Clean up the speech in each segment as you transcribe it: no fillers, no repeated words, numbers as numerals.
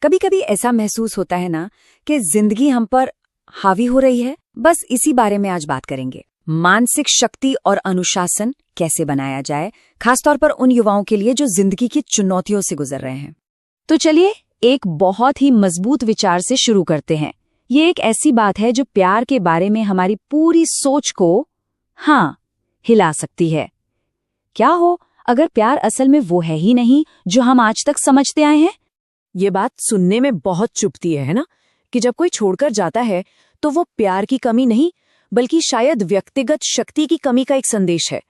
कभी कभी ऐसा महसूस होता है ना कि जिंदगी हम पर हावी हो रही है। बस इसी बारे में आज बात करेंगे। मानसिक शक्ति और अनुशासन कैसे बनाया जाए, खासतौर पर उन युवाओं के लिए जो जिंदगी की चुनौतियों से गुजर रहे हैं। तो चलिए एक बहुत ही मजबूत विचार से शुरू करते हैं। ये एक ऐसी बात है जो प्यार के बारे में हमारी पूरी सोच को हिला सकती है। क्या हो अगर प्यार असल में वो है ही नहीं जो हम आज तक समझते आए हैं? ये बात सुनने में बहुत चुभती है ना, कि जब कोई छोड़कर जाता है तो वो प्यार की कमी नहीं बल्कि शायद व्यक्तिगत शक्ति की कमी का एक संदेश है।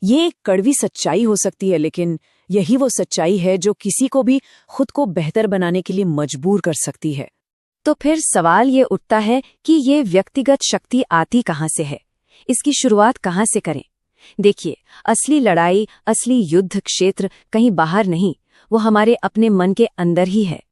ये एक कड़वी सच्चाई हो सकती है, लेकिन यही वो सच्चाई है जो किसी को भी खुद को बेहतर बनाने के लिए मजबूर कर सकती है। तो फिर सवाल ये उठता है कि ये व्यक्तिगत शक्ति आती कहाँ से है, इसकी शुरुआत कहाँ से करें? देखिए, असली लड़ाई, असली युद्ध क्षेत्र कहीं बाहर नहीं, वो हमारे अपने मन के अंदर ही है।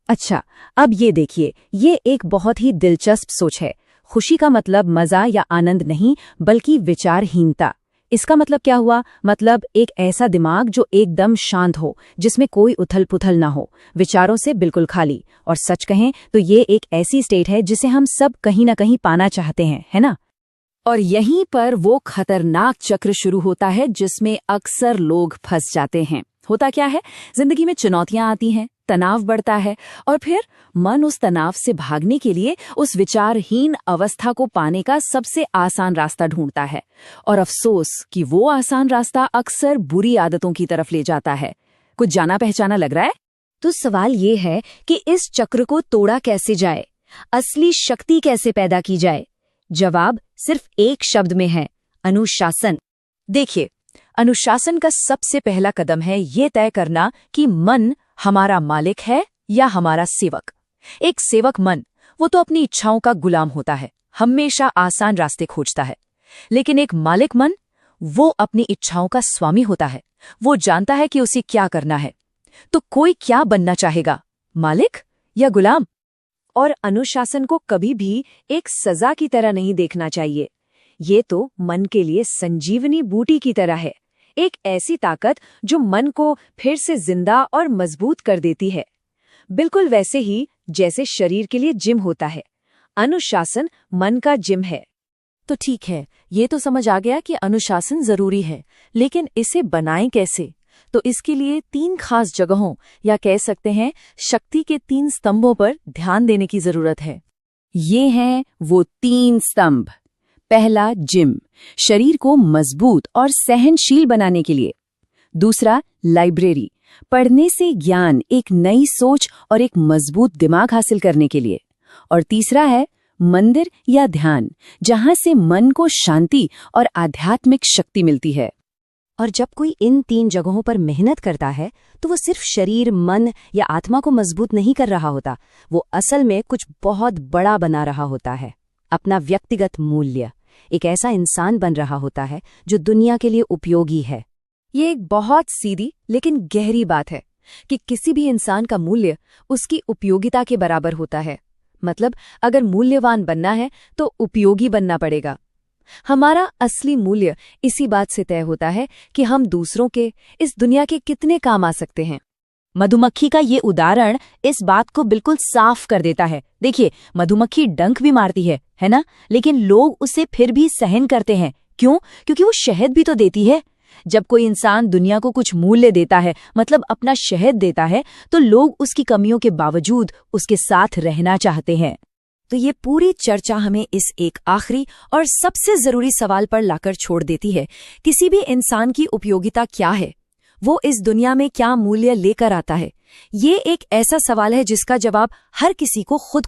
अच्छा, अब ये देखिए, ये एक बहुत ही दिलचस्प सोच है। खुशी का मतलब मजा या आनंद नहीं बल्कि विचारहीनता। इसका मतलब क्या हुआ? मतलब एक ऐसा दिमाग जो एकदम शांत हो, जिसमें कोई उथल पुथल ना हो, विचारों से बिल्कुल खाली। और सच कहें तो ये एक ऐसी स्टेट है जिसे हम सब कहीं ना कहीं पाना चाहते हैं, है ना? और यहीं पर वो खतरनाक चक्र शुरू होता है जिसमें अक्सर लोग फंस जाते हैं। होता क्या है, जिंदगी में चुनौतियां आती हैं, तनाव बढ़ता है और फिर मन उस तनाव से भागने के लिए उस विचारहीन अवस्था को पाने का सबसे आसान रास्ता ढूंढता है। और अफसोस कि वो आसान रास्ता अक्सर बुरी आदतों की तरफ ले जाता है। कुछ जाना पहचाना लग रहा है? तो सवाल ये है कि इस चक्र को तोड़ा कैसे जाए, असली शक्ति कैसे पैदा की जाए? जवाब सिर्फ एक शब्द में है, अनुशासन। देखिए, अनुशासन का सबसे पहला कदम है ये तय करना कि मन हमारा मालिक है या हमारा सेवक। एक सेवक मन, वो तो अपनी इच्छाओं का गुलाम होता है, हमेशा आसान रास्ते खोजता है। लेकिन एक मालिक मन, वो अपनी इच्छाओं का स्वामी होता है। वो जानता है कि उसे क्या करना है। तो कोई क्या बनना चाहेगा, मालिक या गुलाम? और अनुशासन को कभी भी एक सजा की तरह नहीं देखना चाहिए। ये तो मन के लिए संजीवनी बूटी की तरह है, एक ऐसी ताकत जो मन को फिर से जिंदा और मजबूत कर देती है। बिल्कुल वैसे ही जैसे शरीर के लिए जिम होता है, अनुशासन मन का जिम है। तो ठीक है, ये तो समझ आ गया कि अनुशासन जरूरी है, लेकिन इसे बनाएं कैसे? तो इसके लिए 3 खास जगहों या कह सकते हैं शक्ति के 3 स्तंभों पर ध्यान देने की जरूरत है। ये हैं वो 3 स्तंभ। पहला, जिम, शरीर को मजबूत और सहनशील बनाने के लिए। दूसरा, लाइब्रेरी, पढ़ने से ज्ञान, एक नई सोच और एक मजबूत दिमाग हासिल करने के लिए। और तीसरा है मंदिर या ध्यान, जहां से मन को शांति और आध्यात्मिक शक्ति मिलती है। और जब कोई इन 3 जगहों पर मेहनत करता है तो वो सिर्फ शरीर, मन या आत्मा को मजबूत नहीं कर रहा होता, वो असल में कुछ बहुत बड़ा बना रहा होता है। अपना व्यक्तिगत मूल्य, एक ऐसा इंसान बन रहा होता है जो दुनिया के लिए उपयोगी है। ये एक बहुत सीधी लेकिन गहरी बात है कि किसी भी इंसान का मूल्य उसकी उपयोगिता के बराबर होता है। मतलब अगर मूल्यवान बनना है तो उपयोगी बनना पड़ेगा। हमारा असली मूल्य इसी बात से तय होता है कि हम दूसरों के, इस दुनिया के कितने काम आ सकते हैं। मधुमक्खी का ये उदाहरण इस बात को बिल्कुल साफ कर देता है। देखिए, मधुमक्खी डंक भी मारती है ना? लेकिन लोग उसे फिर भी सहन करते हैं। क्यों? क्योंकि वो शहद भी तो देती है। जब कोई इंसान दुनिया को कुछ मूल्य देता है, मतलब अपना शहद देता है, तो लोग उसकी कमियों के बावजूद उसके साथ रहना चाहते हैं। तो ये पूरी चर्चा हमें इस एक आखिरी और सबसे जरूरी सवाल पर लाकर छोड़ देती है, किसी भी इंसान की उपयोगिता क्या है, वो इस दुनिया में क्या मूल्य लेकर आता है। ये एक ऐसा सवाल है जिसका जवाब हर किसी को खुद